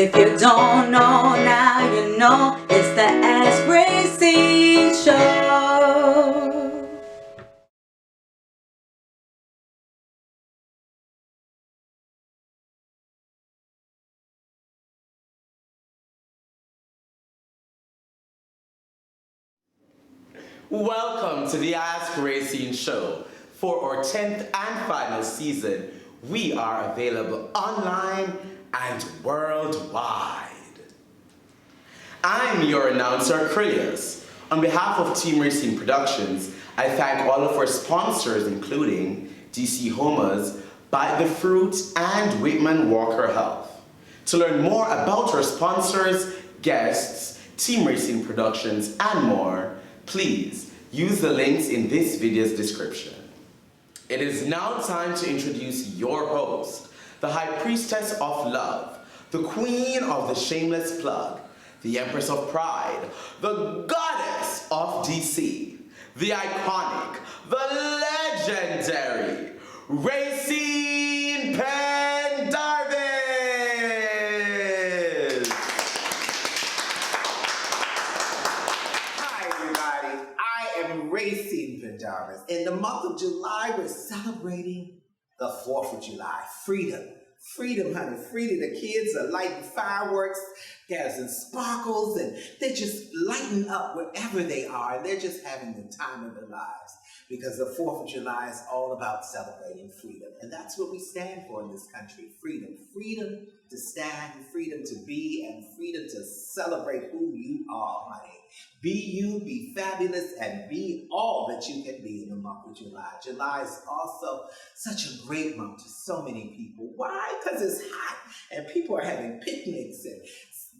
If you don't know, now you know. It's the Ask Rayceen Show. Welcome to the Ask Rayceen Show. For our 10th and final season, we are available online and worldwide. I'm your announcer, Krylios. On behalf of Team Rayceen Productions, I thank all of our sponsors, including DC Homas, Buy the Fruit, and Whitman Walker Health. To learn more about our sponsors, guests, Team Rayceen Productions, and more, please use the links in this video's description. It is now time to introduce your host, the High Priestess of Love, the Queen of the Shameless Plug, the Empress of Pride, the Goddess of DC, the iconic, the legendary Rayceen Pendarvis! Hi everybody, I am Rayceen Pendarvis. In the month of July, we're celebrating the 4th of July, freedom. Freedom, honey, freedom. The kids are lighting fireworks, gathering sparkles, and they're just lighting up wherever they are. And they're just having the time of their lives because the 4th of July is all about celebrating freedom. And that's what we stand for in this country, freedom. Freedom to stand, freedom to be, and freedom to celebrate who you are, honey. Be you, be fabulous, and be all that you can be in the month of July. July is also such a great month to so many people. Why? Because it's hot, and people are having picnics and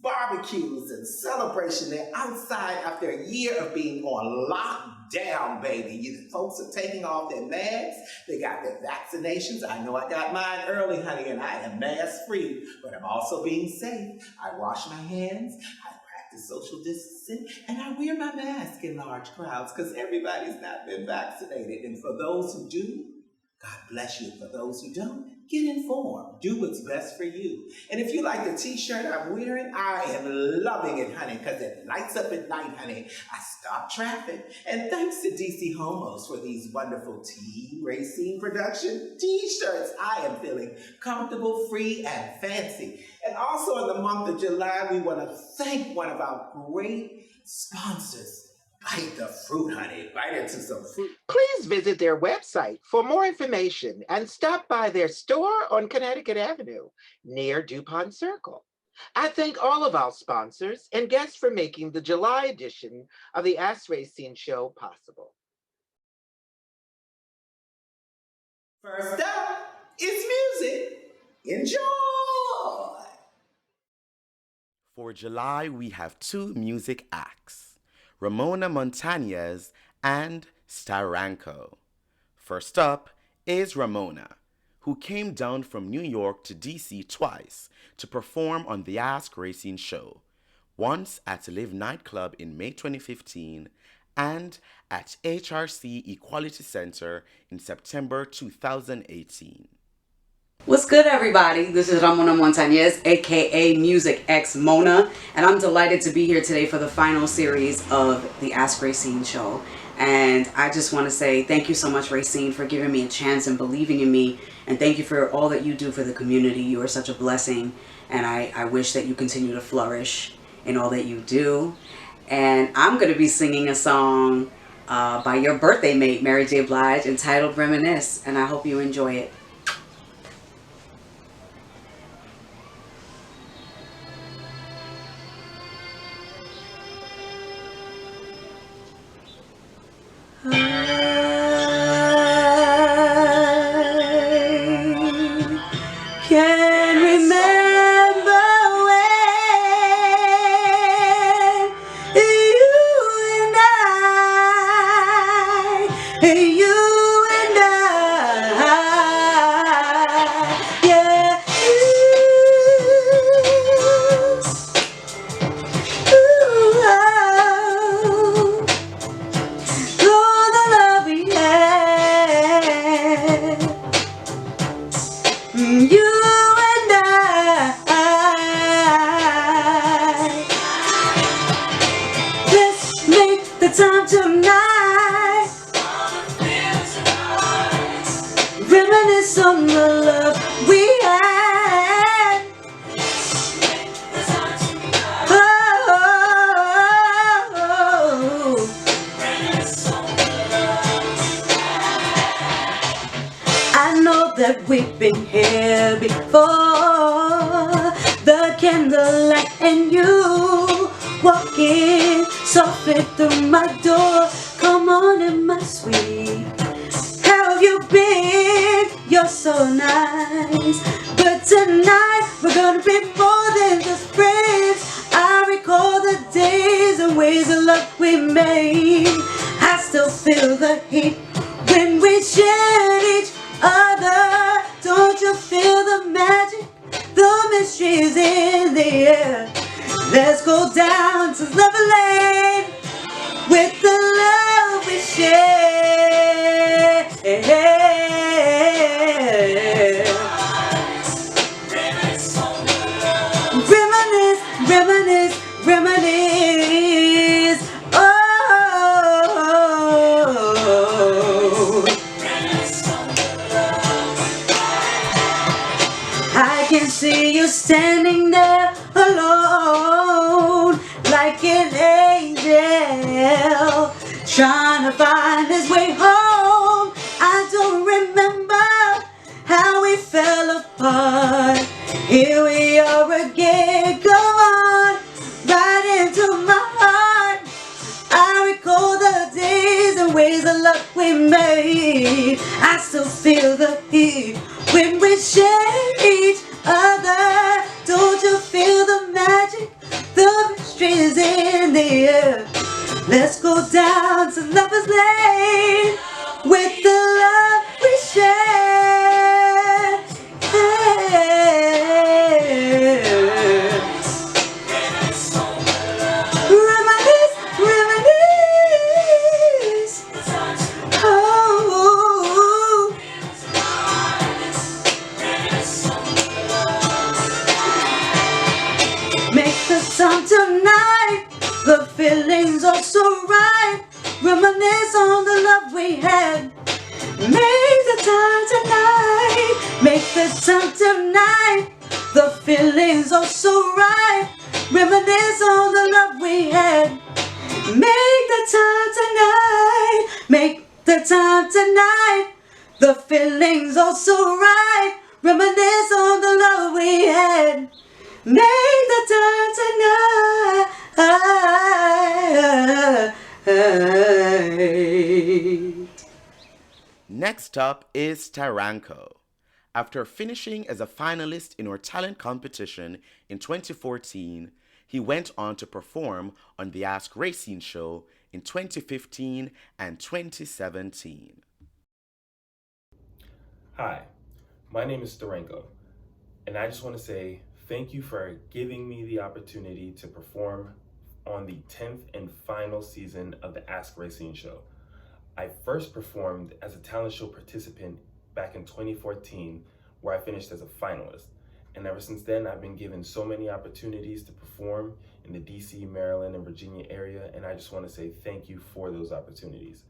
barbecues and celebration. They're outside after a year of being on lockdown, baby. Folks are taking off their masks. They got their vaccinations. I know I got mine early, honey, and I am mask-free, but I'm also being safe. I wash my hands. I practice social distancing, and I wear my mask in large crowds because everybody's not been vaccinated. And for those who do, God bless you. For those who don't, get informed. Do what's best for you. And if you like the t-shirt I'm wearing, I am loving it, honey, because it lights up at night, honey. I stop traffic. And thanks to DC Homos for these wonderful Team Rayceen Production t-shirts. I am feeling comfortable, free, and fancy. And also in the month of July, we want to thank one of our great sponsors. Bite the fruit, honey. Bite into some fruit. Please visit their website for more information and stop by their store on Connecticut Avenue near DuPont Circle. I thank all of our sponsors and guests for making the July edition of the Ask Rayceen Show possible. First up is music. Enjoy! For July, we have two music acts, Ramona Montañez and Starranko. First up is Ramona, who came down from New York to DC twice to perform on the Ask Rayceen Show, once at Live nightclub in May 2015 and at HRC Equality Center in September 2018. What's good, everybody? This is Ramona Montañez, aka Music X Mona, and I'm delighted to be here today for the final series of the Ask Rayceen Show. And I just want to say thank you so much, Rayceen, for giving me a chance and believing in me, and thank you for all that you do for the community. You are such a blessing, and I wish that you continue to flourish in all that you do. And I'm going to be singing a song by your birthday mate, Mary J. Blige, entitled Reminisce, and I hope you enjoy it. Can't remember when you and I, yeah, all the love we had, you and I. for the candlelight and you walking softly through my door. Come on in, my sweet. How have you been? You're so nice. But tonight we're gonna be more than just friends. I recall the days and ways of love we made. I still feel the heat when we shared each other. Don't you feel the magic? The mystery is in the air. Let's go down to Lover Lane with the love we share. Reminisce, reminisce, reminisce. Oh, I can see you standing there alone, like an angel trying to find his way home. I don't remember how we fell apart. Here we are again. Come on, right into my heart. I recall the days and ways of love we made. I still feel the heat when we share each other. Don't you feel the magic? The mystery is in the air. Let's go down to Lover's Lane with the love we share. Reminisce, reminisce. Oh, make the time tonight. The feelings are so right. Reminisce on the love we had. Make the time tonight. Make the time tonight. The feelings are so right. Reminisce on the love we had. Make the time tonight. Make the time tonight. The feelings are so right. Reminisce on the love we had. Make the time tonight. Next up is Starranko. After finishing as a finalist in our talent competition in 2014, he went on to perform on the Ask Rayceen show in 2015 and 2017. Hi, my name is Starranko, and I just want to say thank you for giving me the opportunity to perform on the 10th and final season of the Ask Rayceen show. I first performed as a talent show participant back in 2014, where I finished as a finalist. And ever since then, I've been given so many opportunities to perform in the DC, Maryland, and Virginia area, and I just want to say thank you for those opportunities.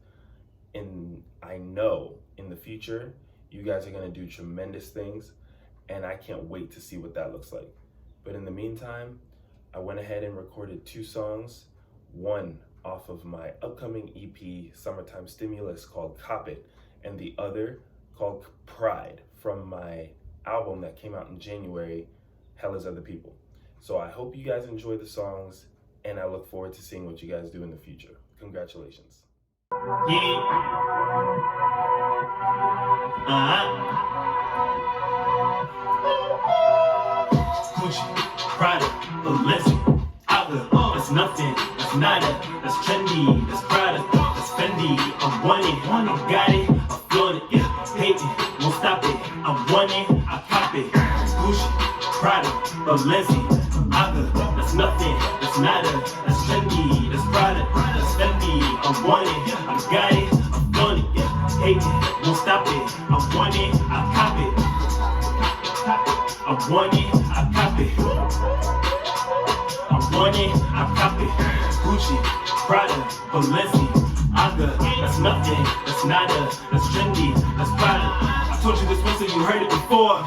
And I know in the future, you guys are going to do tremendous things, and I can't wait to see what that looks like. But in the meantime, I went ahead and recorded 2 songs, one off of my upcoming EP, Summertime Stimulus, called Cop It, and the other called Pride, from my album that came out in January, Hell is Other People. So I hope you guys enjoy the songs, and I look forward to seeing what you guys do in the future. Congratulations. Yeah. Gucci, Prada, Balenciaga, that's nothing, that's nada, that's trendy, that's Prada, that's Fendi. I want it, I got it, I flaunt it, yeah, hate it, won't stop it. I want it, I cop it. Gucci, Prada, Balenciaga, that's nothing, that's nada, that's trendy, that's Prada, that's Fendi. I want it, I got it, I flaunt it, yeah, hate it, won't stop it. I want it, I cop it. I want it, I cop it. I want it, I cop it. Gucci, Prada, Balenciaga, that's nothing, that's nada, that's trendy, that's Prada. I told you this once and you heard it before.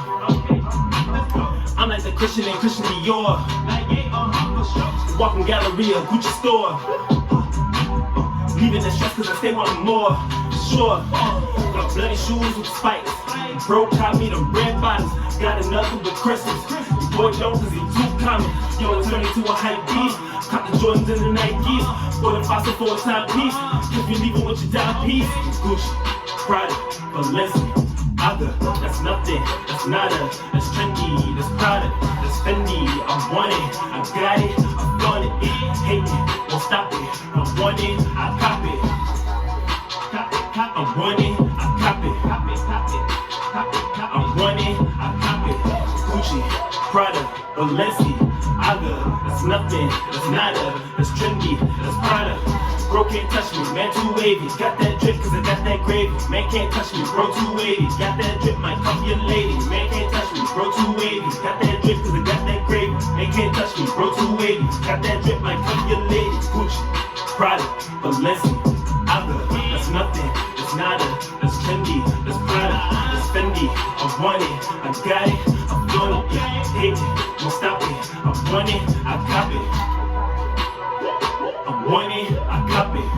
I'm like the Christian in Christian Dior. The walking gallery, a Gucci store. Leaving the stress cause I stay wanting more. Sure, got bloody shoes with spikes. broke, I meet them red bottoms. Got another with crystals. The boy don't cause he too common. Yo, it's turning to a hype beast. Caught the Jordans and the Nikes. Bought a fossil for a time piece. If you leave it with your dime piece. Gucci, Prada, Balenciaga. That's nothing, that's nada. That's trendy, that's Prada, that's Fendi. I want it, I got it, I want it. Hate it, won't stop it. I want it, I cop it. I want it, I cop it. I want it, I cop it. Gucci, Prada, Balenciaga. That's nothing, that's nada. That's trendy, that's Prada. Bro can't touch me, man too wavy. Got that drip cause I got that gravy. Man can't touch me, bro too wavy. Got that drip, might cuff your lady. Man can't touch me, bro too wavy. Got that drip cause I got that gravy. Man can't touch me, bro too wavy. Got that drip, might cuff your lady. Gucci, Prada, Balenciaga. That's nothing, that's nada. That's trendy, that's Prada, that's Fendi. I want it, I got it, I want it. Hate it, won't stop it. I want it, I cop it. I want it, I cop it.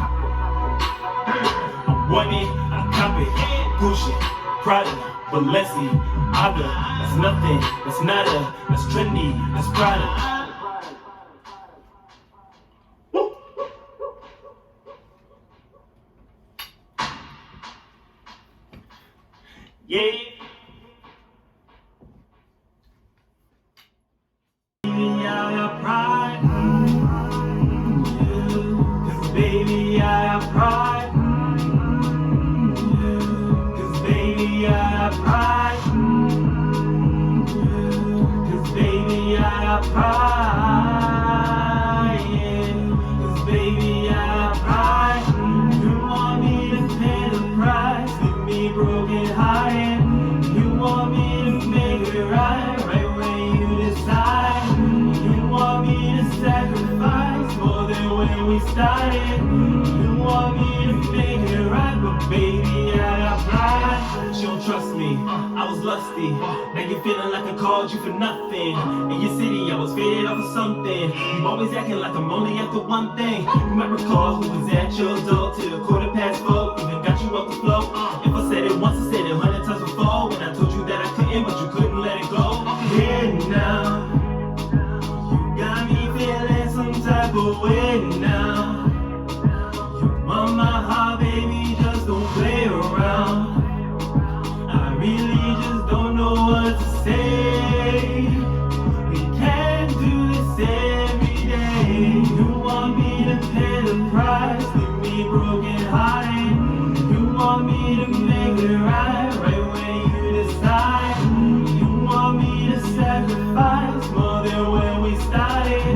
I want it, I cop it. Gucci, Prada, Balenciaga. That's nothing, that's nada. That's trendy, that's Prada. Yeah. Baby, I got pride. Cause baby, I got pride. Cause baby, I got pride. Cause baby, I got pride. Cause baby, I got pride. You want me to pay the price, leave me broken hearted. You want me to make it right, right when you decide. You want me to sacrifice more than when we started. You want me to make it right, but baby, I got pride. She don't trust me, I was lusty. Now you feeling like I called you for nothing. In your city, I was faded off of something. You always acting like I'm only after one thing. You might recall who was at your door till 4:15. Even got you off the floor. If I said it once, I said it 100 times before. When I told you that I couldn't, but you couldn't let it go. Here now, you got me feeling some type of way now. You want my heart, baby, just don't play around. I really just don't know what to say. We can't do this every day. You want me to pay the price, leave me broken hearted. You want me to make it right, right when you decide. You want me to sacrifice more than when we started.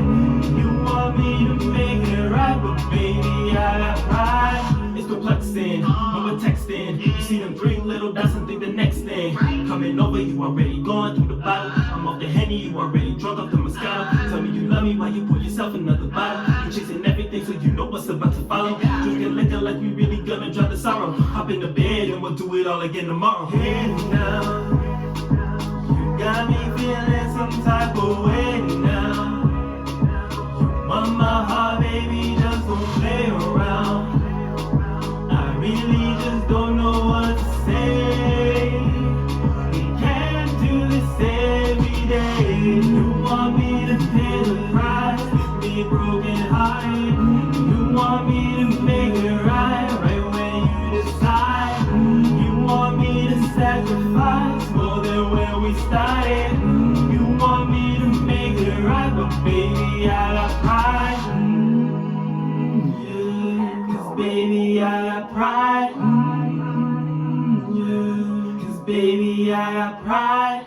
You want me to make it right, but baby, I got pride. It's perplexing, when we're texting. You see them 3 little dots and think the next thing. Coming over, you already going through the bottle. I'm off the Henny, you already drunk off the Moscato. Tell me you love me while you pour yourself another bottle. You chasing everything so you know what's about to follow. Drinking liquor like we really gonna drown the sorrow. Hop in the bed and we'll do it all again tomorrow. Hey now, you got me feeling some type of way now. You want my heart, baby, just don't play around. I really just don't know what to say. We can't do this every day. You want me to pay the price, leave me broken hearted. You want me to make it right, right when you decide. You want me to sacrifice more than when we started. You want me to make it right, but baby, I got pride. Yeah. Cause baby, I got pride. Yeah. Cause baby, I got pride.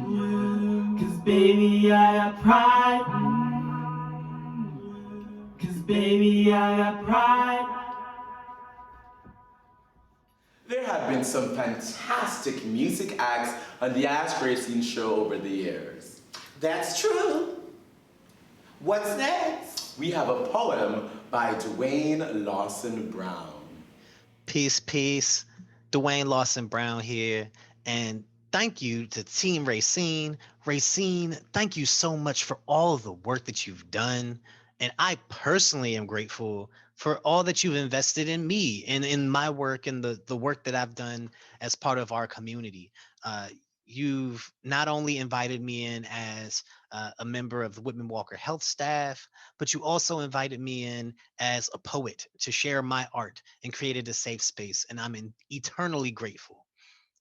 Yeah. Cause baby, I got pride. Cause baby, I got pride. There have been some fantastic music acts on the Ask Rayceen show over the years. That's true. What's next? We have a poem by Dwayne Lawson-Brown. Peace, peace. Dwayne Lawson-Brown here. And thank you to Team Rayceen. Rayceen, thank you so much for all of the work that you've done. And I personally am grateful for all that you've invested in me and in my work and the work that I've done as part of our community. You've not only invited me in as a member of the Whitman Walker Health staff, but you also invited me in as a poet to share my art and created a safe space. And I'm eternally grateful,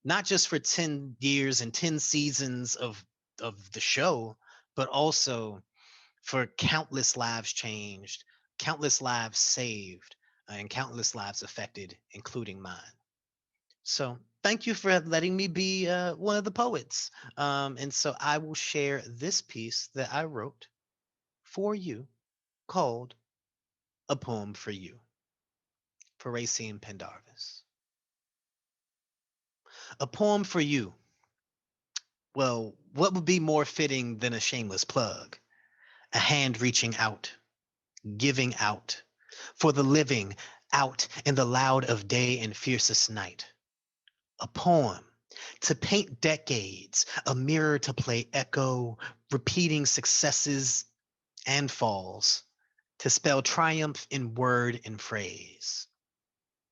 not just for 10 years and 10 seasons of the show, but also for countless lives changed, countless lives saved, and countless lives affected, including mine. So thank you for letting me be one of the poets. And so I will share this piece that I wrote for you called A Poem for You, for Rayceen Pendarvis. A poem for you. Well, what would be more fitting than a shameless plug? A hand reaching out, giving out, for the living out in the loud of day and fiercest night. A poem to paint decades, a mirror to play echo, repeating successes and falls, to spell triumph in word and phrase.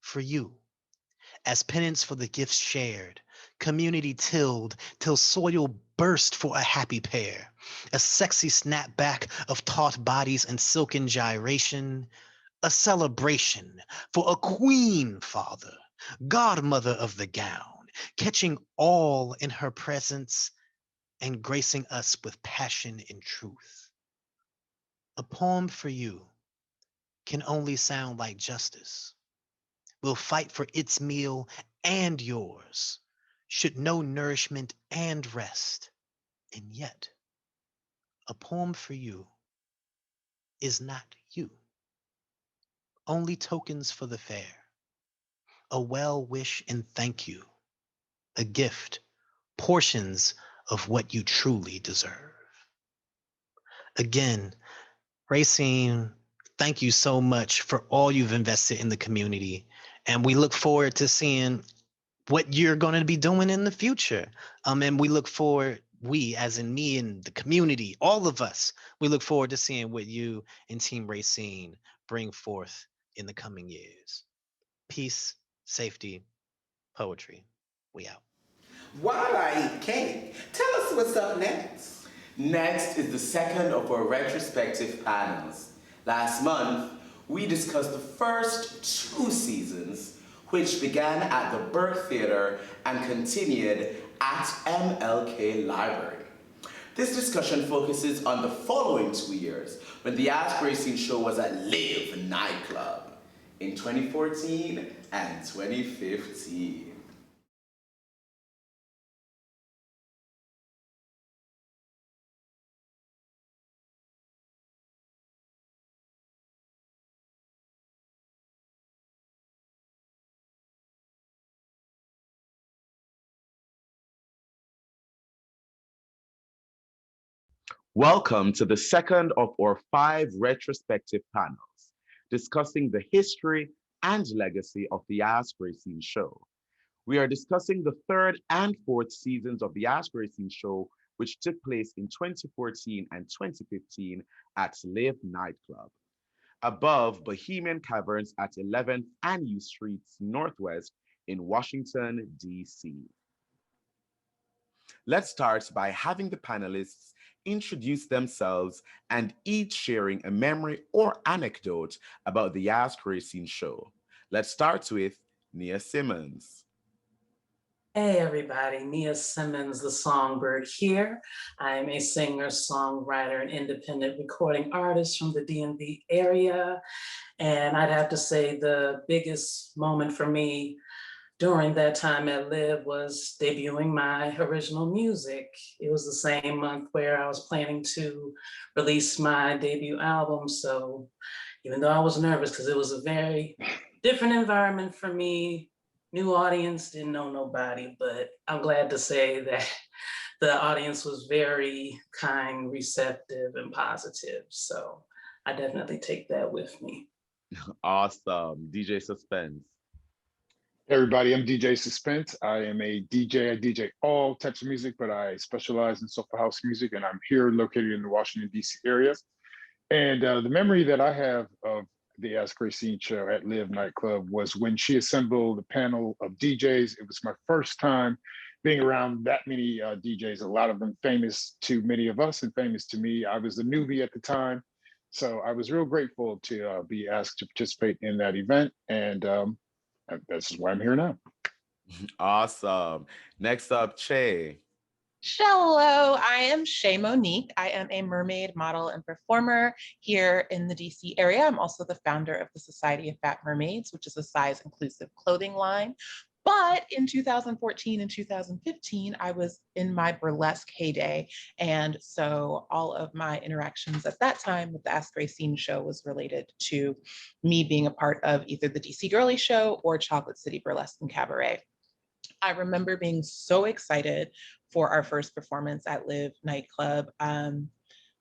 For you, as penance for the gifts shared, community tilled till soil burst for a happy pair, a sexy snapback of taut bodies and silken gyration, a celebration for a queen father, godmother of the gown, catching all in her presence and gracing us with passion and truth. A poem for you can only sound like justice. We'll fight for its meal and yours, should know nourishment and rest. And yet, a poem for you is not you. Only tokens for the fair, a well wish and thank you, a gift, portions of what you truly deserve. Again, Rayceen, thank you so much for all you've invested in the community. And we look forward to seeing what you're going to be doing in the future. And we look forward, we, as in me and the community, all of us, we look forward to seeing what you and Team Rayceen bring forth in the coming years. Peace, safety, poetry. We out. While I eat cake, tell us what's up next. Next is the second of our retrospective panels. Last month, we discussed the first two seasons, which began at the Burke Theatre and continued at MLK Library. This discussion focuses on the following 2 years, when the Ask Rayceen show was at Live nightclub in 2014 and 2015. Welcome to the second of our 5 retrospective panels, discussing the history and legacy of the Ask Rayceen show. We are discussing the third and fourth seasons of the Ask Rayceen show, which took place in 2014 and 2015 at Live Nightclub, above Bohemian Caverns at 11th and U Streets Northwest in Washington, D.C. Let's start by having the panelists introduce themselves and each sharing a memory or anecdote about the Ask Rayceen show. Let's start with Nia Simmons. Hey everybody, Nia Simmons the Songbird here. I'm a singer, songwriter, and independent recording artist from the DMV area. And I'd have to say the biggest moment for me during that time at Live was debuting my original music. It was the same month where I was planning to release my debut album. So even though I was nervous because it was a very different environment for me, new audience, didn't know nobody, but I'm glad to say that the audience was very kind, receptive, and positive. So I definitely take that with me. Awesome. DJ Suspence. Hey everybody, I'm DJ Suspence. I am a DJ. I DJ all types of music, but I specialize in soulful house music, and I'm here located in the Washington, D.C. area. And the memory that I have of the Ask Rayceen show at Live nightclub was when she assembled a panel of DJs. It was my first time being around that many DJs, a lot of them famous to many of us and famous to me. I was a newbie at the time. So I was real grateful to be asked to participate in that event. And this is why I'm here now. Awesome. Next up, Che. Hello, I am Shay Monique. I am a mermaid model and performer here in the DC area. I'm also the founder of the Society of Fat Mermaids, which is a size inclusive clothing line. But in 2014 and 2015, I was in my burlesque heyday. And so all of my interactions at that time with the Ask Rayceen show was related to me being a part of either the DC Girly Show or Chocolate City Burlesque and Cabaret. I remember being so excited for our first performance at Live nightclub.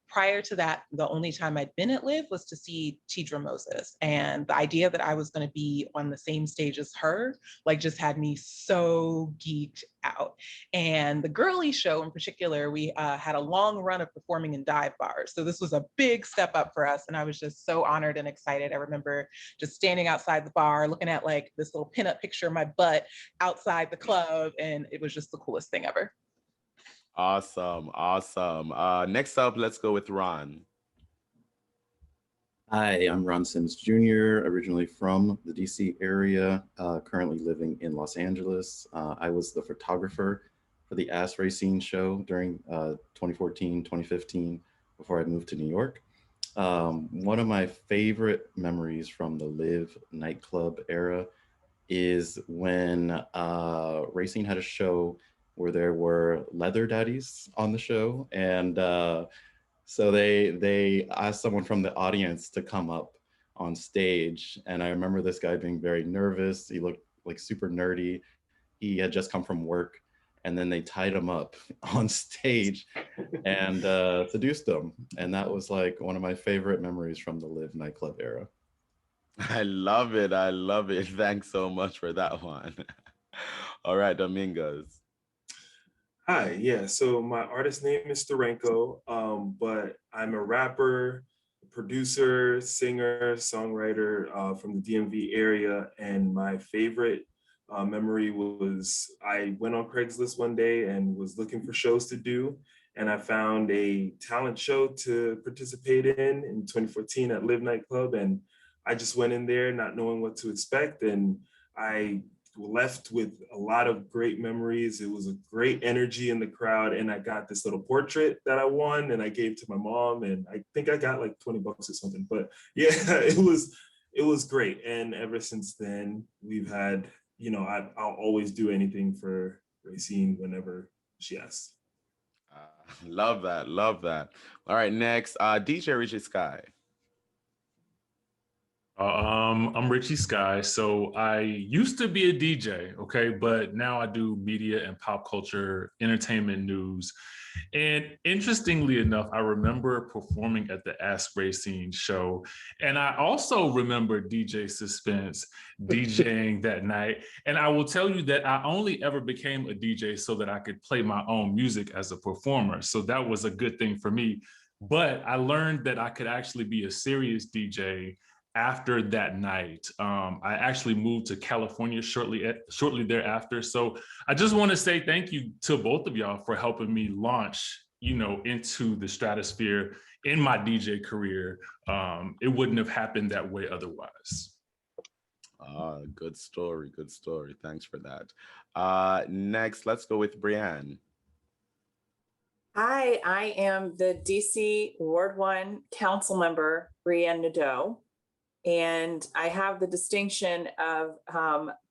Prior to that, the only time I'd been at Live was to see Tidra Moses. And the idea that I was going to be on the same stage as her, like, just had me so geeked out. And the girly show in particular, we had a long run of performing in dive bars. So this was a big step up for us. And I was just so honored and excited. I remember just standing outside the bar, looking at like this little pinup picture of my butt outside the club. And it was just the coolest thing ever. Awesome. Next up, let's go with Ron. Hi, I'm Ron Sims Jr., originally from the DC area, currently living in Los Angeles. I was the photographer for the Ask Rayceen show during 2014, 2015, before I moved to New York. One of my favorite memories from the Live nightclub era is when Rayceen had a show where there were leather daddies on the show. And so they asked someone from the audience to come up on stage. And I remember this guy being very nervous. He looked like super nerdy. He had just come from work. And then they tied him up on stage and seduced him. And that was like one of my favorite memories from the Live nightclub era. I love it. Thanks so much for that one. All right, Domingos. Hi, yeah, so my artist name is Starranko, but I'm a rapper, producer, singer, songwriter from the DMV area, and my favorite memory was I went on Craigslist one day and was looking for shows to do, and I found a talent show to participate in 2014 at Live nightclub, and I just went in there not knowing what to expect, and I left with a lot of great memories. It was a great energy in the crowd, and I got this little portrait that I won and I gave to my mom, and I think I got like $20 or something, but yeah, it was great. And ever since then we've had, I'll always do anything for Rayceen whenever she asks. Love that. All right, next, DJ Richie Skye. I'm Richie Skye. So I used to be a DJ, okay, but now I do media and pop culture, entertainment news. And interestingly enough, I remember performing at the Ask Rayceen show. And I also remember DJ Suspence DJing that night. And I will tell you that I only ever became a DJ so that I could play my own music as a performer. So that was a good thing for me. But I learned that I could actually be a serious DJ after that night. I actually moved to California shortly thereafter. So I just want to say thank you to both of y'all for helping me launch, into the stratosphere in my DJ career. It wouldn't have happened that way otherwise. Good story. Thanks for that. Next, let's go with Brianne. Hi, I am the DC Ward 1 council member, Brianne Nadeau. And I have the distinction of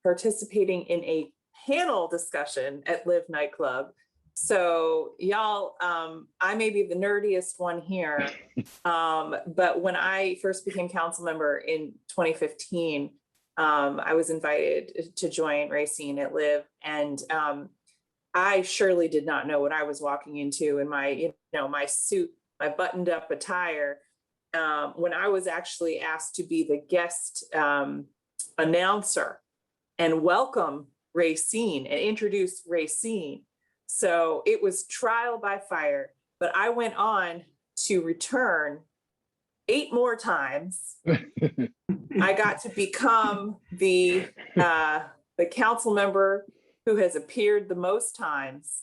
participating in a panel discussion at Live nightclub. So y'all, I may be the nerdiest one here, but when I first became council member in 2015, I was invited to join Rayceen at Live, and I surely did not know what I was walking into in my, my suit, my buttoned up attire. When I was actually asked to be the guest announcer and welcome Rayceen and introduce Rayceen. So it was trial by fire, but I went on to return 8 more times I got to become the council member who has appeared the most times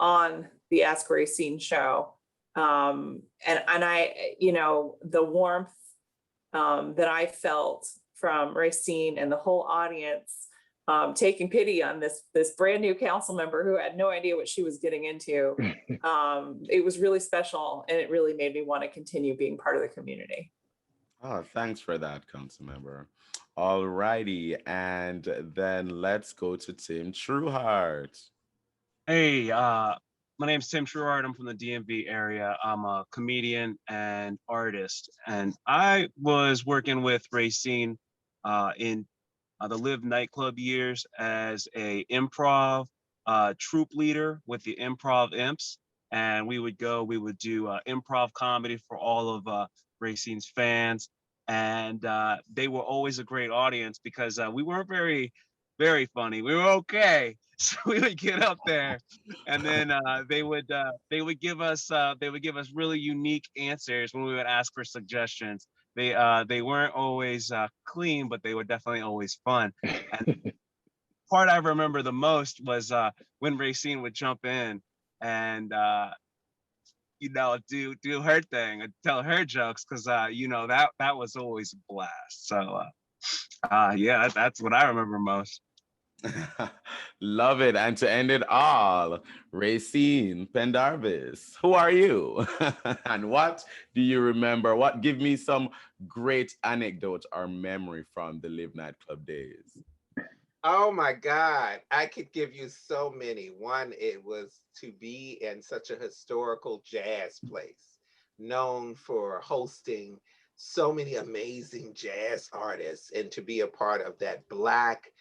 on the Ask Rayceen show. And I, the warmth that I felt from Rayceen and the whole audience taking pity on this brand new council member who had no idea what she was getting into. It was really special, and it really made me want to continue being part of the community. Oh, thanks for that, Councilmember. All righty, and then let's go to Tim Trueheart. Hey, my name's Tim Trueheart. I'm from the DMV area. I'm a comedian and artist, and I was working with Rayceen in the Live nightclub years as a improv troupe leader with the Improv Imps, and we would do improv comedy for all of Rayceen's fans, and they were always a great audience because we weren't very funny. We were okay. So we would get up there, and then they would give us really unique answers when we would ask for suggestions. They weren't always clean, but they were definitely always fun. And part I remember the most was when Rayceen would jump in and do her thing and tell her jokes, because that was always a blast. So yeah, that's what I remember most. Love it. And to end it all, Rayceen, Pendarvis, who are you? And what do you remember? Give me some great anecdote or memory from the Live nightclub days. Oh my God, I could give you so many. One, it was to be in such a historical jazz place, known for hosting so many amazing jazz artists, and to be a part of that Black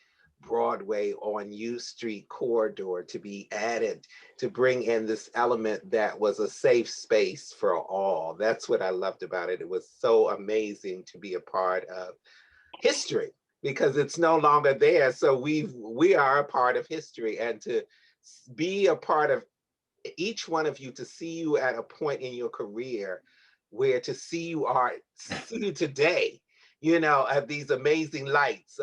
Broadway on U Street corridor, to be added, to bring in this element that was a safe space for all. That's what I loved about it. It was so amazing to be a part of history, because it's no longer there. So we are a part of history, and to be a part of each one of you, to see you at a point in your career where to see you today, at these amazing lights,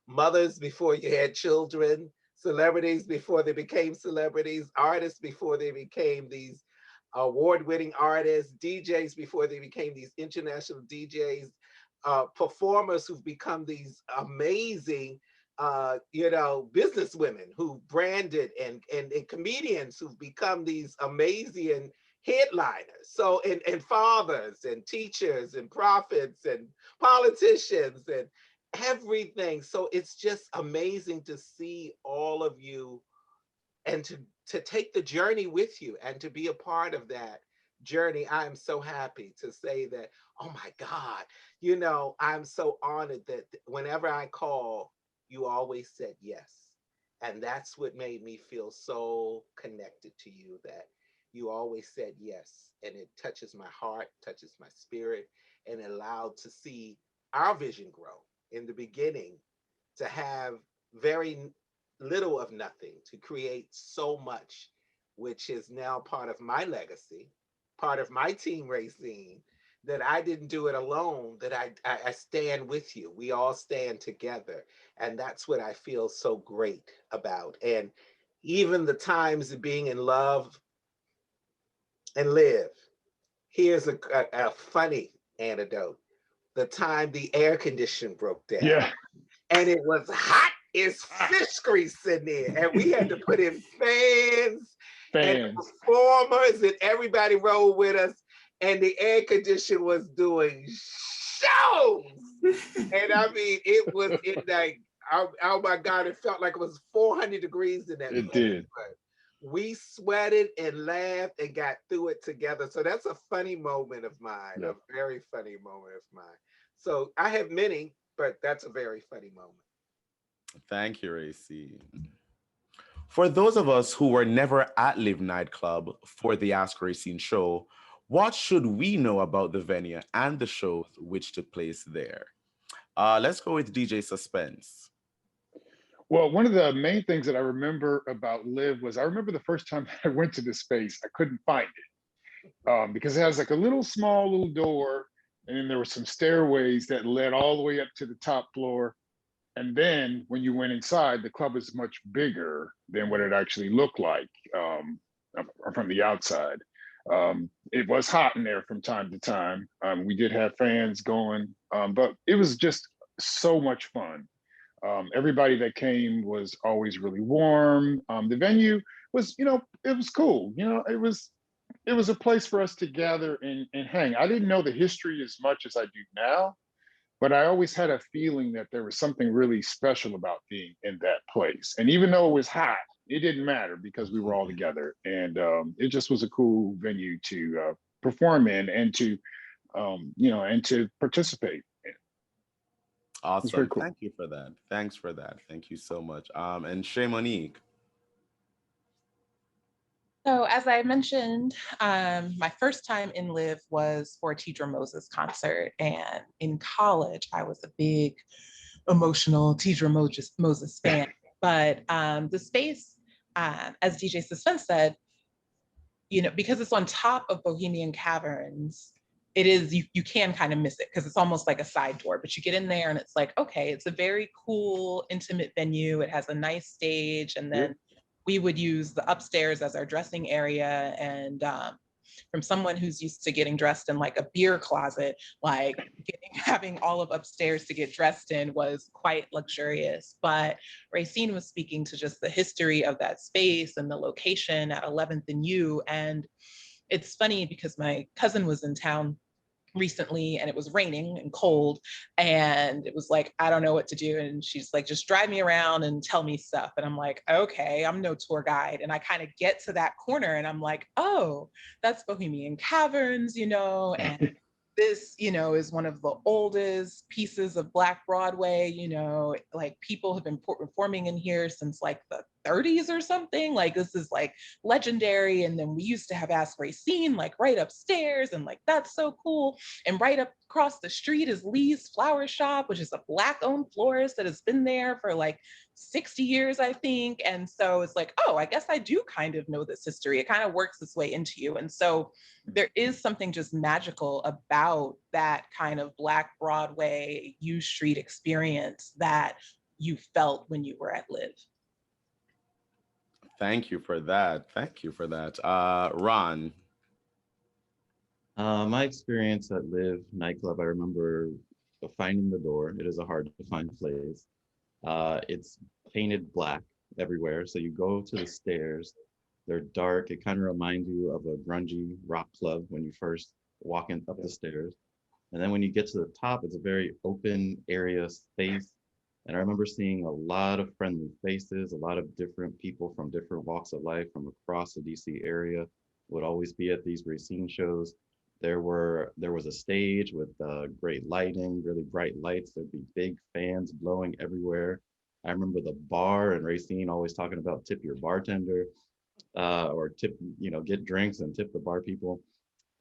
mothers before you had children, celebrities before they became celebrities, artists before they became these award-winning artists, DJs before they became these international DJs, performers who've become these amazing, businesswomen who branded, and comedians who've become these amazing headliners. So, and fathers and teachers and prophets and politicians and everything. So it's just amazing to see all of you, and to take the journey with you, and to be a part of that journey. I am so happy to say that, oh my God, I'm so honored that whenever I call, you always said yes. And that's what made me feel so connected to you, that you always said yes. And it touches my heart, touches my spirit, and it allowed to see our vision grow in the beginning, to have very little of nothing, to create so much, which is now part of my legacy, part of my team Rayceen, that I didn't do it alone, that I stand with you. We all stand together. And that's what I feel so great about. And even the times of being in love and live, here's a funny anecdote. The time the air condition broke down. Yeah. And it was hot as fish grease in there. And we had to put in fans. And performers, and everybody rode with us. And the air condition was doing shows. And I mean, it was like, oh my God, it felt like it was 400 degrees in that place. It did. But we sweated and laughed and got through it together. So that's a funny moment of mine, a very funny moment of mine. So I have many, but that's a very funny moment. Thank you, Rayceen. For those of us who were never at Live nightclub for the Ask Rayceen show, what should we know about the venue and the shows which took place there? Let's go with DJ Suspence. Well, one of the main things that I remember about Live was, I remember the first time I went to the space, I couldn't find it, because it has like a small little door, And then there were some stairways that led all the way up to the top floor. And then when you went inside, the club is much bigger than what it actually looked like from the outside. It was hot in there from time to time. We did have fans going, but it was just so much fun. Everybody that came was always really warm. The venue was, it was cool. It was a place for us to gather and hang. I didn't know the history as much as I do now, but I always had a feeling that there was something really special about being in that place. And even though it was hot, it didn't matter because we were all together. And it just was a cool venue to perform in and to, and to participate in. Awesome. Cool. Thank you for that. Thanks for that. Thank you so much. And Shay Monique. So as I mentioned, my first time in Live was for a Tidra Moses concert. And in college, I was a big emotional Tidra Moses fan. But the space, as DJ Suspence said, because it's on top of Bohemian Caverns, it is, you can kind of miss it because it's almost like a side door, but you get in there and it's like, okay, it's a very cool, intimate venue. It has a nice stage. And then we would use the upstairs as our dressing area. And from someone who's used to getting dressed in like a beer closet, like having all of upstairs to get dressed in was quite luxurious. But Rayceen was speaking to just the history of that space and the location at 11th and U. And it's funny because my cousin was in town recently and it was raining and cold and it was like, I don't know what to do. And she's like, just drive me around and tell me stuff. And I'm like, okay, I'm no tour guide. And I kind of get to that corner and I'm like, oh, that's Bohemian Caverns, and this, is one of the oldest pieces of Black Broadway, like people have been performing in here since like the 30s or something. Like this is like legendary. And then we used to have Ask Rayceen like right upstairs and like, that's so cool. And right up across the street is Lee's Flower Shop, which is a Black owned florist that has been there for like 60 years, I think. And so it's like, oh, I guess I do kind of know this history. It kind of works its way into you. And so there is something just magical about that kind of Black Broadway U Street experience that you felt when you were at Live. Thank you for that. Thank you for that. Ron. My experience at Live nightclub, I remember finding the door. It is a hard to find place. It's painted black everywhere. So you go to the stairs, they're dark. It kind of reminds you of a grungy rock club when you first walk up the stairs. And then when you get to the top, it's a very open area space. And I remember seeing a lot of friendly faces, a lot of different people from different walks of life from across the DC area would always be at these Rayceen shows. There was a stage with great lighting, really bright lights. There'd be big fans blowing everywhere. I remember the bar and Rayceen always talking about tip your bartender or tip, get drinks and tip the bar people.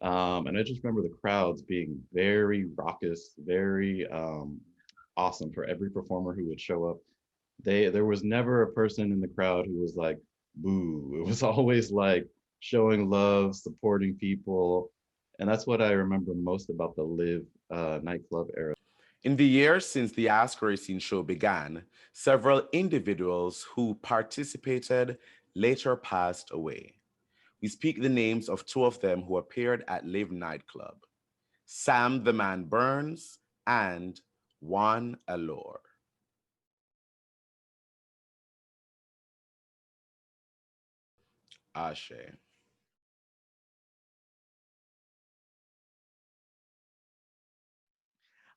And I just remember the crowds being very raucous, very awesome for every performer who would show up. There was never a person in the crowd who was like, boo. It was always like showing love, supporting people. And that's what I remember most about the Live nightclub era. In the years since the Ask Rayceen show began, several individuals who participated later passed away. We speak the names of two of them who appeared at Live nightclub, Sam the Man Burns and Juan Allure. Ashe.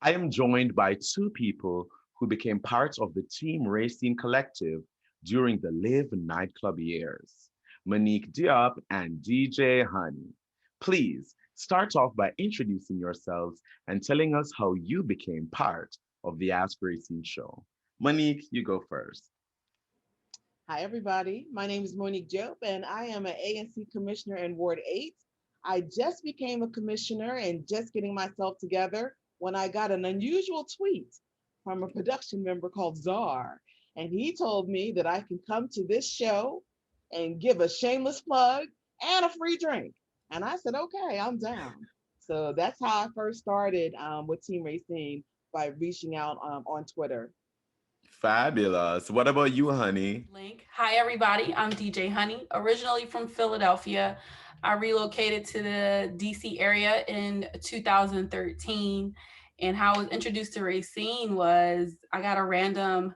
I am joined by two people who became part of the Team Rayceen collective during the Live nightclub years, Monique Diop and DJ Honey. Please start off by introducing yourselves and telling us how you became part of the Ask Rayceen show. Monique, you go first. Hi, everybody. My name is Monique Diop, and I am an ANC commissioner in Ward 8. I just became a commissioner and just getting myself together when I got an unusual tweet from a production member called Czar. And he told me that I can come to this show and give a shameless plug and a free drink. And I said, okay, I'm down. So that's how I first started with Team Racing, by reaching out on Twitter. Fabulous. What about you, honey? Link. Hi, everybody. I'm DJ Honey, originally from Philadelphia. I relocated to the DC area in 2013. And how I was introduced to Rayceen was I got a random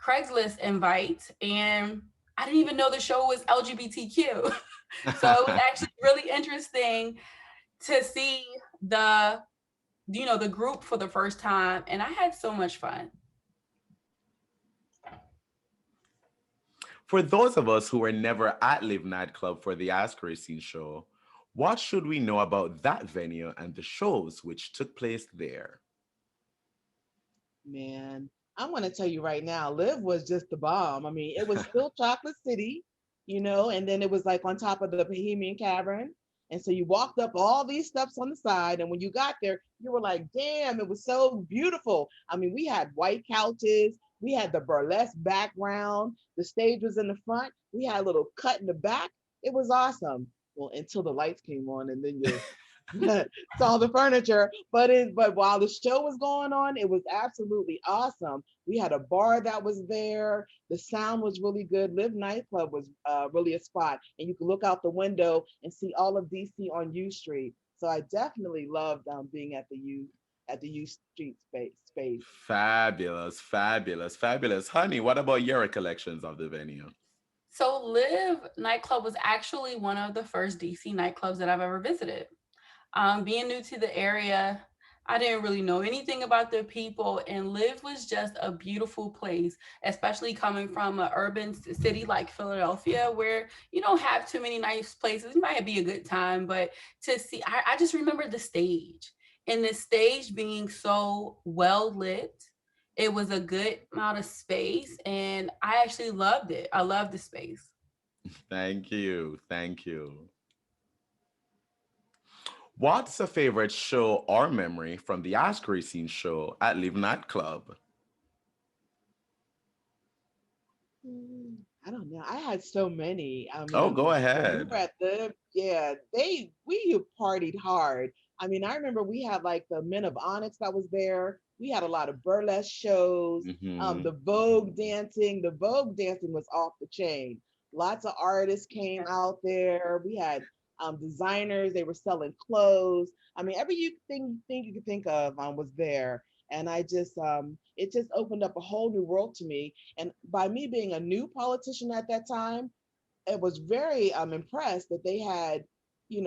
Craigslist invite, and I didn't even know the show was LGBTQ. So it was actually really interesting to see the group for the first time, and I had so much fun. For those of us who were never at Live Nightclub for the Ask Racing show, what should we know about that venue and the shows which took place there? Man, I'm going to tell you right now, Live was just the bomb. I mean, it was still Chocolate City, and then it was like on top of the Bohemian Cavern. And so you walked up all these steps on the side. And when you got there, you were like, damn, it was so beautiful. I mean, we had white couches. We had the burlesque background. The stage was in the front. We had a little cut in the back. It was awesome. Well, until the lights came on, and then you saw the furniture. But while the show was going on, it was absolutely awesome. We had a bar that was there. The sound was really good. Live Nightclub was really a spot, and you could look out the window and see all of DC on U Street. So I definitely loved being at the U Street space. Fabulous, fabulous, fabulous. Honey, what about your recollections of the venue? So Live Nightclub was actually one of the first DC nightclubs that I've ever visited. Being new to the area, I didn't really know anything about the people, and Live was just a beautiful place, especially coming from an urban city like Philadelphia, where you don't have too many nice places. It might be a good time, but to see, I just remember the stage, and the stage being so well lit. It was a good amount of space, and I actually loved it. I loved the space. Thank you. Thank you. What's a favorite show or memory from the Ask Racing show at Live Nightclub? I don't know. I had so many. I Oh, mean, go when we ahead. were at the, yeah, we partied hard. I mean, I remember we had like the Men of Onyx that was there. We had a lot of burlesque shows. Mhm. The Vogue dancing. The Vogue dancing was off the chain. Lots of artists came out there. We had designers. They were selling clothes. I mean, everything you could think of was there. And I just, it just opened up a whole new world to me. And by me being a new politician at that time, it was very impressed that they had,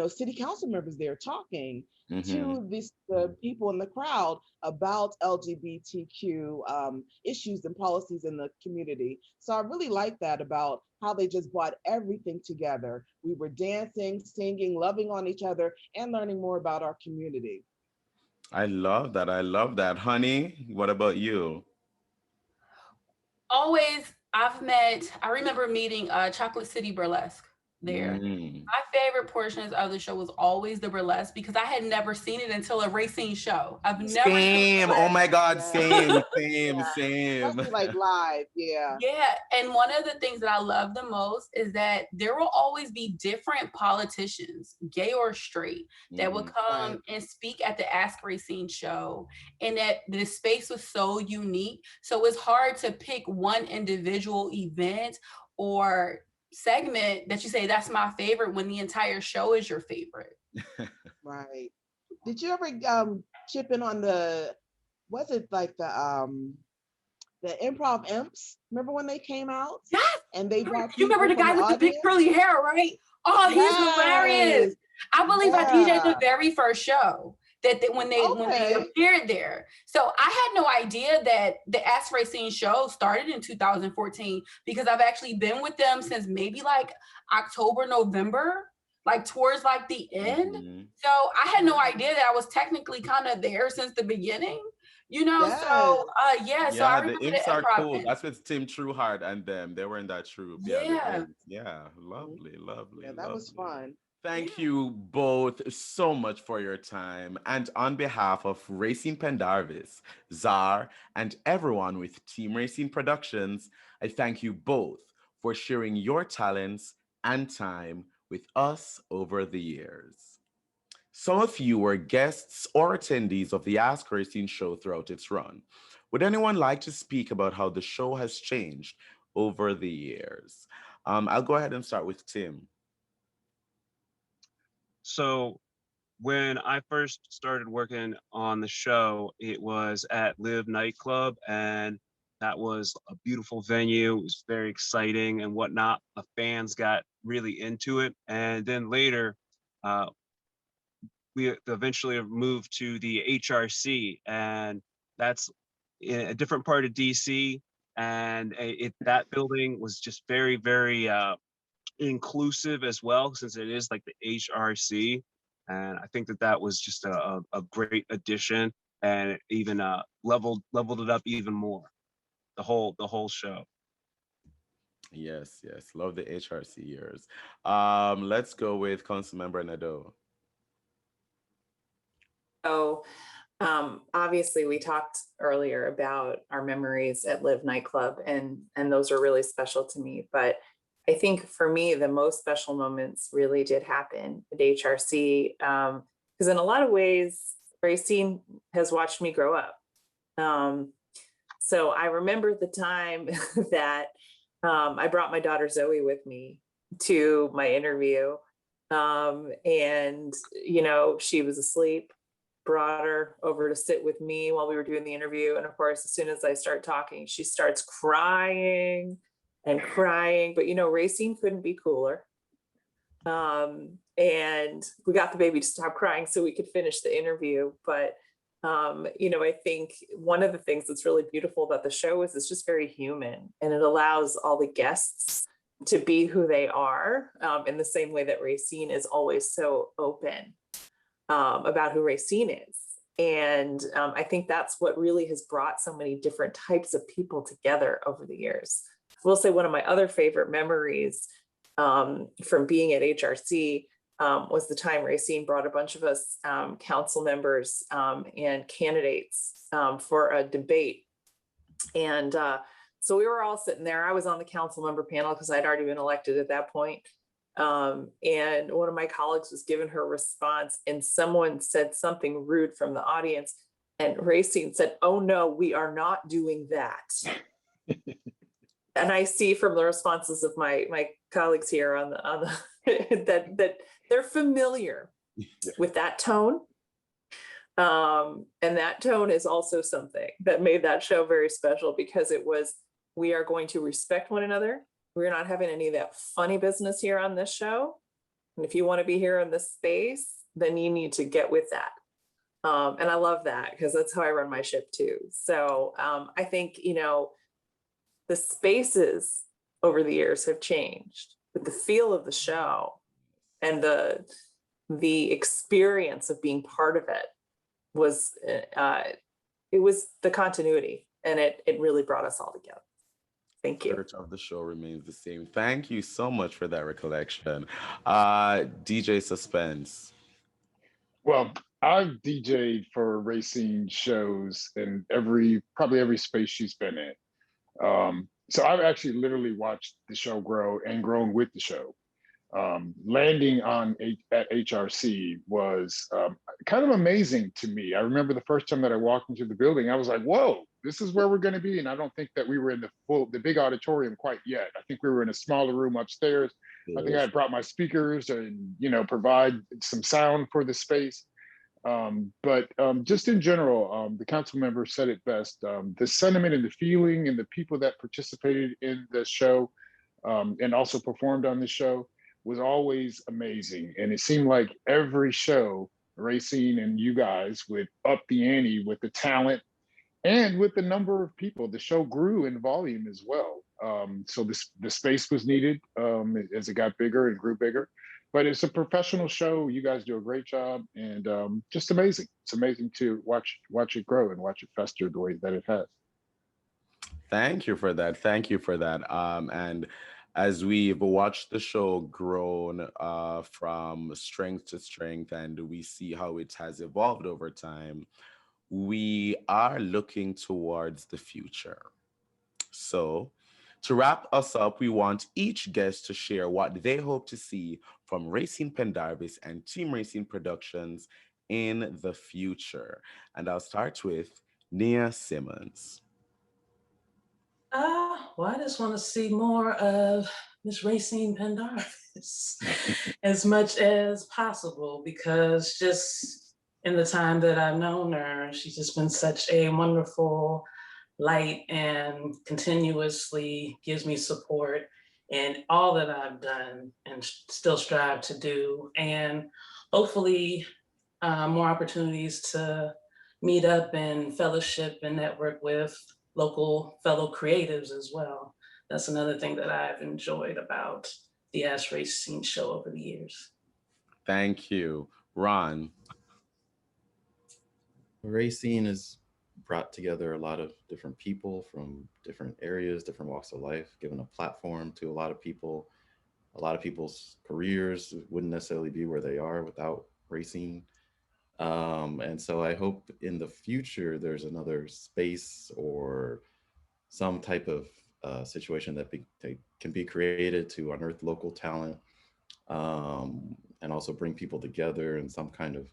city council members there talking to the people in the crowd about LGBTQ issues and policies in the community. So I really like that about how they just brought everything together. We were dancing, singing, loving on each other, and learning more about our community. I love that. I love that. Honey, what about you? I remember meeting Chocolate City Burlesque there. Mm. My favorite portions of the show was always the burlesque, because I had never seen it until a Rayceen show. I've never Same. Oh my God. Same. Same. Yeah. Same. Especially like live. Yeah. Yeah, and one of the things that I love the most is that there will always be different politicians, gay or straight, that would come and speak at the Ask Rayceen show, and that the space was so unique. So it's hard to pick one individual event or segment that you say that's my favorite when the entire show is your favorite. Right. Did you ever chip in on was it like the improv imps? Remember when they came out? Yes. And they brought You remember the guy with the big curly hair, right? Oh, he's hilarious. I believe I DJ'd the very first show that when they appeared there. So I had no idea that the Ask Rayceen show started in 2014, because I've actually been with them since maybe like October, November, like towards like the end. So I had no idea that I was technically kind of there since the beginning. Yes. So so I the remember imps are improv cool. imps. That's with Tim Trueheart and them. They were in that troupe. Yeah. The imps. Yeah. Lovely, lovely. Yeah, that was fun. Thank you both so much for your time. And on behalf of Rayceen Pendarvis, Czar, and everyone with Team Rayceen Productions, I thank you both for sharing your talents and time with us over the years. Some of you were guests or attendees of the Ask Rayceen show throughout its run. Would anyone like to speak about how the show has changed over the years? I'll go ahead and start with Tim. So when I first started working on the show, it was at Live nightclub, and that was a beautiful venue. It was very exciting and whatnot. The fans got really into it. And then later, we eventually moved to the HRC, and that's in a different part of DC. And that building was just very, very inclusive as well, since it is like the HRC. And I think that was just a great addition, and it even leveled it up even more. The whole show. Yes, love the HRC years. Let's go with Councilmember Nadeau. So obviously we talked earlier about our memories at Live nightclub, and those are really special to me. But I think for me, the most special moments really did happen at HRC, because in a lot of ways, Rayceen has watched me grow up. So I remember the time that I brought my daughter Zoe with me to my interview, and she was asleep. Brought her over to sit with me while we were doing the interview, and of course, as soon as I start talking, she starts crying and crying. But Rayceen couldn't be cooler. And we got the baby to stop crying so we could finish the interview. But I think one of the things that's really beautiful about the show is it's just very human, and it allows all the guests to be who they are, in the same way that Rayceen is always so open about who Rayceen is. And I think that's what really has brought so many different types of people together over the years. I will say one of my other favorite memories from being at HRC was the time Rayceen brought a bunch of us council members and candidates for a debate. And so we were all sitting there. I was on the council member panel because I'd already been elected at that point. And one of my colleagues was giving her response, and someone said something rude from the audience, and Rayceen said, "Oh no, we are not doing that." And I see from the responses of my colleagues here on the that they're familiar with that tone. And that tone is also something that made that show very special, because it was, we are going to respect one another. We're not having any of that funny business here on this show. And if you want to be here in this space, then you need to get with that. And I love that, because that's how I run my ship too. So I think, the spaces over the years have changed, but the feel of the show and the experience of being part of it was, it was the continuity, and it really brought us all together. Thank you. The spirit of the show remains the same. Thank you so much for that recollection. DJ Suspence. Well, I've DJ'd for Rayceen shows in probably every space she's been in. So I've actually literally watched the show grow and grown with the show. Landing at HRC was kind of amazing to me. I remember the first time that I walked into the building, I was like, whoa, this is where we're going to be. And I don't think that we were in the big auditorium quite yet. I think we were in a smaller room upstairs. Yes. I think I had brought my speakers and, provide some sound for the space. But just in general, the council member said it best. The sentiment and the feeling and the people that participated in the show and also performed on the show was always amazing. And it seemed like every show, Rayceen and you guys would up the ante with the talent and with the number of people. The show grew in volume as well. So the space was needed as it got bigger and grew bigger. But it's a professional show. You guys do a great job, and just amazing. It's amazing to watch it grow and watch it fester the way that it has. Thank you for that. Thank you for that. And as we've watched the show grown from strength to strength, and we see how it has evolved over time, we are looking towards the future. So to wrap us up, we want each guest to share what they hope to see from Rayceen Pendarvis and Team Rayceen Productions in the future? And I'll start with Nia Simmons. Well, I just want to see more of Miss Rayceen Pendarvis as much as possible, because just in the time that I've known her, she's just been such a wonderful light and continuously gives me support in all that I've done and still strive to do. And hopefully more opportunities to meet up and fellowship and network with local fellow creatives as well. That's another thing that I've enjoyed about the Ask Rayceen show over the years. Thank you. Ron. Rayceen has brought together a lot of different people from different areas, different walks of life, given a platform to a lot of people. A lot of people's careers wouldn't necessarily be where they are without Rayceen. And so I hope in the future there's another space or some type of situation that can be created to unearth local talent, and also bring people together in some kind of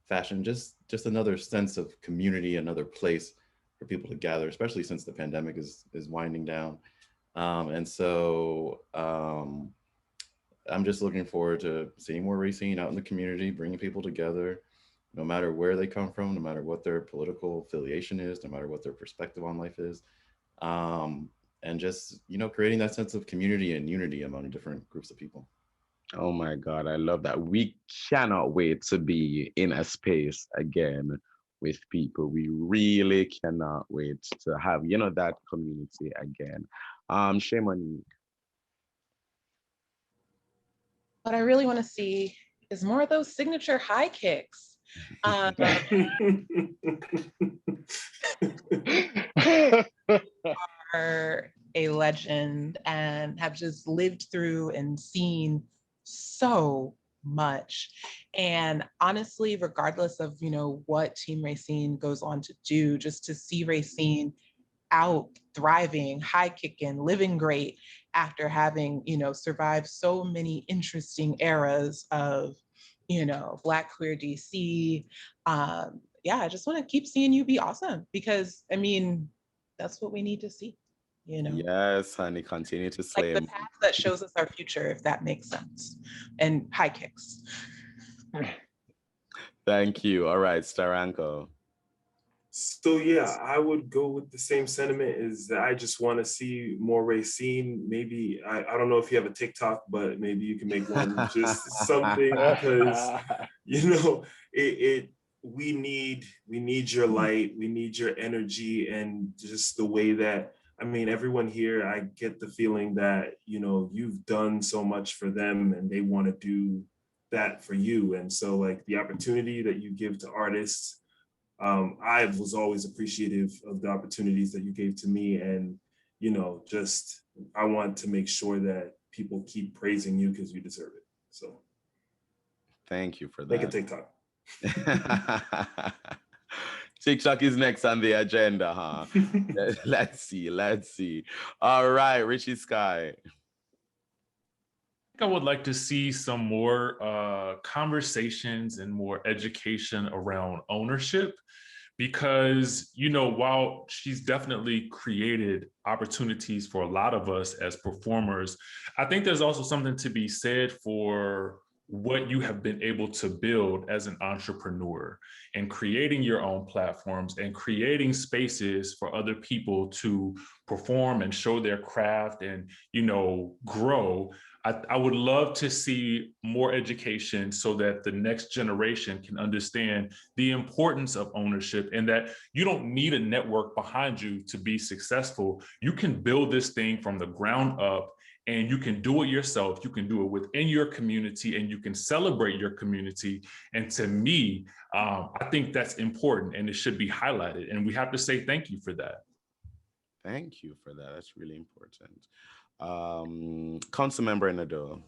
fashion. Just another sense of community, another place for people to gather, especially since the pandemic is winding down. And so I'm just looking forward to seeing more Rayceen out in the community, bringing people together, no matter where they come from, no matter what their political affiliation is, no matter what their perspective on life is. And just, creating that sense of community and unity among different groups of people. Oh my God, I love that. We cannot wait to be in a space again with people. We really cannot wait to have, that community again. Monique. What I really want to see is more of those signature high kicks. Are a legend and have just lived through and seen so much. And honestly, regardless of, what Team Rayceen goes on to do, just to see Rayceen out thriving, high kicking, living great after having, survived so many interesting eras of, Black queer DC. I just want to keep seeing you be awesome, because that's what we need to see. Yes, honey, continue to slay. Like the path that shows us our future, if that makes sense. And high kicks. Thank you. All right, Starranko. So yeah, I would go with the same sentiment, is that I just want to see more Rayceen. Maybe, I don't know if you have a TikTok, but maybe you can make one, just something, because, we need your light, we need your energy, and just the way that, everyone here, I get the feeling that, you've done so much for them and they want to do that for you. And so like the opportunity that you give to artists, I was always appreciative of the opportunities that you gave to me. And, I want to make sure that people keep praising you because you deserve it. So. Thank you for that. Make a TikTok. TikTok is next on the agenda, huh? Let's see. All right, Richie Skye. I would like to see some more conversations and more education around ownership, because, while she's definitely created opportunities for a lot of us as performers, I think there's also something to be said for what you have been able to build as an entrepreneur, and creating your own platforms and creating spaces for other people to perform and show their craft and, grow. I would love to see more education so that the next generation can understand the importance of ownership, and that you don't need a network behind you to be successful. You can build this thing from the ground up, and you can do it yourself. You can do it within your community, and you can celebrate your community. And to me, I think that's important, and it should be highlighted. And we have to say thank you for that. Thank you for that. That's really important. Councilmember Nadeau.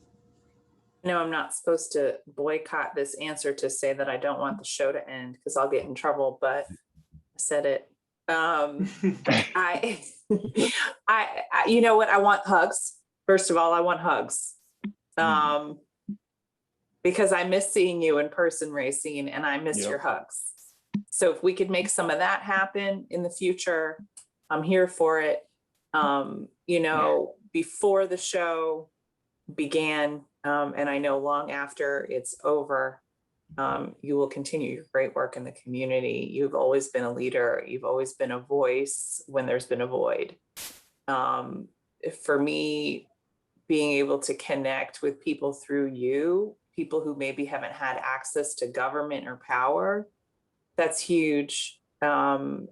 No, I'm not supposed to boycott this answer to say that I don't want the show to end, because I'll get in trouble, but I said it. I you know what? I want hugs. First of all, I want hugs. because I miss seeing you in person, Rayceen, and I miss your hugs. So if we could make some of that happen in the future, I'm here for it. You know, before the show began, and I know long after it's over, you will continue your great work in the community. You've always been a leader. You've always been a voice when there's been a void. For me, being able to connect with people through you, people who maybe haven't had access to government or power, that's huge. And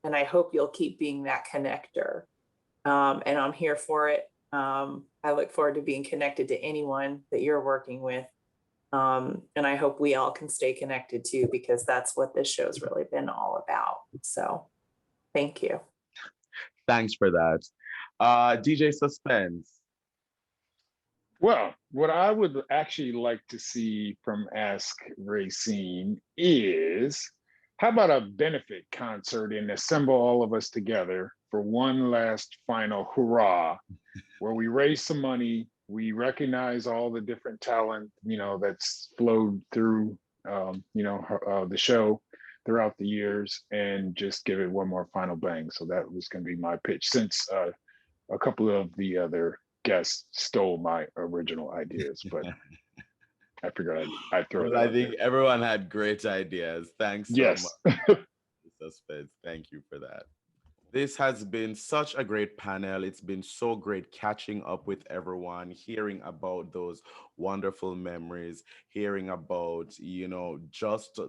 I hope you'll keep being that connector. And I'm here for it. I look forward to being connected to anyone that you're working with. And I hope we all can stay connected too, because that's what this show's really been all about. So thank you. Thanks for that. DJ Suspence. Well, what I would actually like to see from Ask Rayceen is, how about a benefit concert and assemble all of us together for one last final hurrah, where we raise some money, we recognize all the different talent, you know, that's flowed through, the show throughout the years, and just give it one more final bang. So that was going to be my pitch, since a couple of the other guests stole my original ideas, but I figured I'd throw it out. I think everyone had great ideas. Thanks so much. Suspence. Thank you for that. This has been such a great panel. It's been so great catching up with everyone, hearing about those wonderful memories, hearing about, you know, just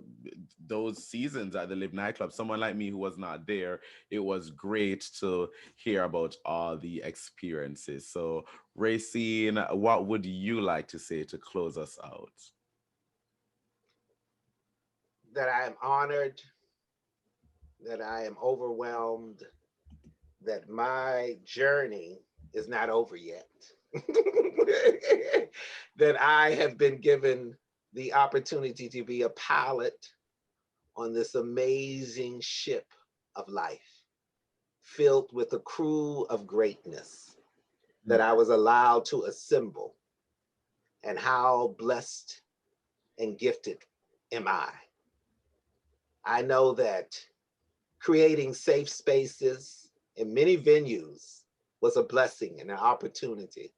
those seasons at the Live nightclub. Someone like me who was not there, it was great to hear about all the experiences. So, Rayceen, what would you like to say to close us out? That I am honored, that I am overwhelmed, that my journey is not over yet. That I have been given the opportunity to be a pilot on this amazing ship of life, filled with a crew of greatness that I was allowed to assemble. And how blessed and gifted am I? I know that creating safe spaces in many venues was a blessing and an opportunity.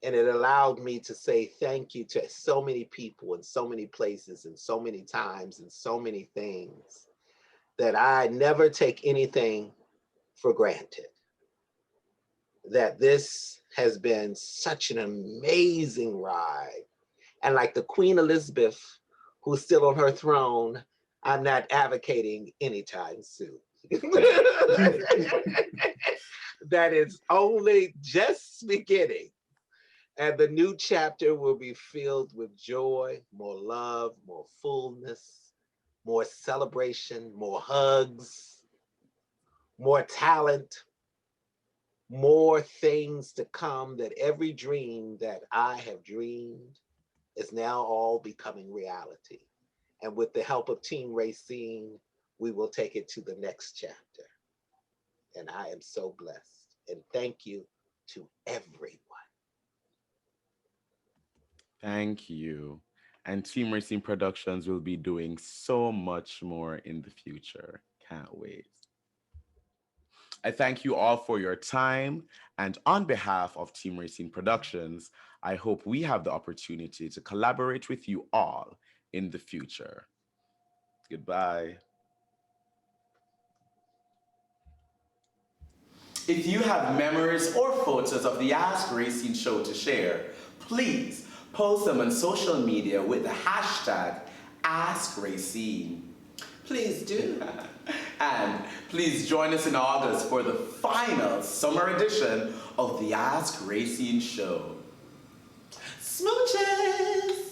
And it allowed me to say thank you to so many people in so many places and so many times and so many things, that I never take anything for granted. That this has been such an amazing ride. And like the Queen Elizabeth, who's still on her throne, I'm not advocating anytime soon. That is only just beginning. And the new chapter will be filled with joy, more love, more fullness, more celebration, more hugs, more talent, more things to come, that every dream that I have dreamed is now all becoming reality. And with the help of Team Rayceen, we will take it to the next chapter. And I am so blessed. And thank you to everyone. Thank you. And Team Rayceen Productions will be doing so much more in the future. Can't wait. I thank you all for your time. And on behalf of Team Rayceen Productions, I hope we have the opportunity to collaborate with you all in the future. Goodbye. If you have memories or photos of the Ask Rayceen show to share, please post them on social media with the hashtag AskRayceen. Please do. And please join us in August for the final summer edition of the Ask Rayceen show. Smooches!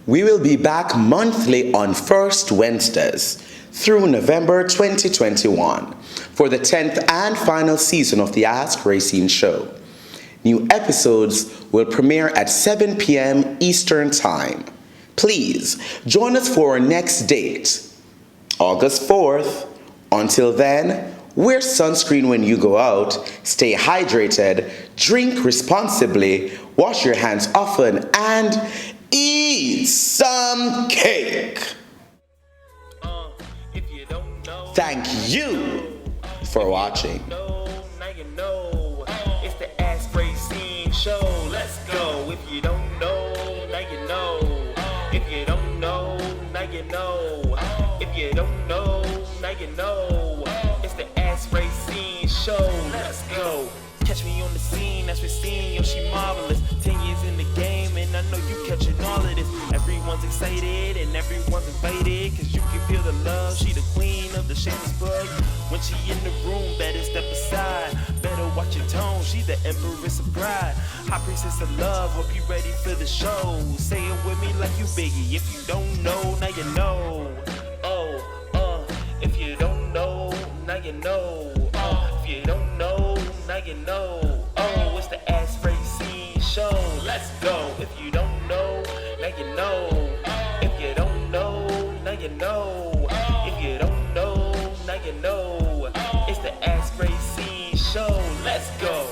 We will be back monthly on first Wednesdays through November 2021 for the 10th and final season of the Ask Rayceen show. New episodes will premiere at 7 p.m. Eastern Time. Please join us for our next date, August 4th. Until then, wear sunscreen when you go out, stay hydrated, drink responsibly, wash your hands often, and eat some cake. Thank you for watching. Now you know. It's the Ask Rayceen show. Let's go. If you don't know, now you know. If you don't know, now you know. If you don't know, now you know. It's the Ask Rayceen show. Let's go. Catch me on the scene, that's Rayceen, yo, she marvelous. 10 years in the game, and I know you catching all of this. Everyone's excited, and everyone's invited, cause you can feel the love, she the queen of the shameless plug. When she in the room, better step aside, better watch your tone, she the empress of pride. High priestess of love, hope you ready for the show. Say it with me like you Biggie, if you don't know, now you know. If you don't know, now you know. If you don't know, now you know. Oh, it's the Ask Rayceen show. Let's go. If you don't know, now you know. If you don't know, now you know. If you don't know, now you know. It's the Ask Rayceen show. Let's go.